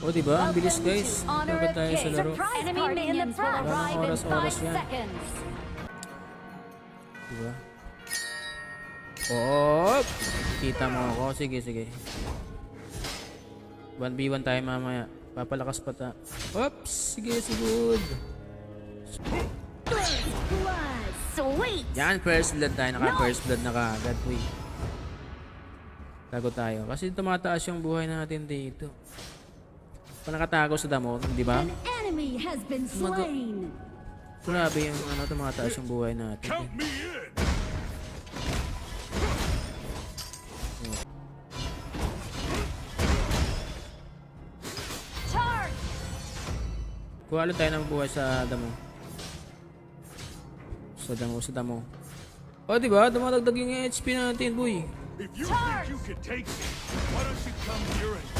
O diba? Ang bilis guys. Agad tayo sa laro. Enemy minions will arrive in 5 oras yan. seconds. Diba? Oo. Kita mo ako. Sige, sige. 1v1 tayo mamaya. Papalakas pa ta. Oops. Sige, sigud. Sweet. Yan, first blood tayo. Naka-first blood na kaagad. Uy. Tago tayo. Kasi tumataas yung buhay natin dito. Pa nakatago sa damo, di ba? An enemy has been slain. Grabe yung ano, tumataas yung buhay natin. Count me in. Charge. Kuha lang tayo ng buhay sa damo. Sa damo. O, di ba? Dumadagdag yung HP natin, boy. If you think you can take me, why don't you come here and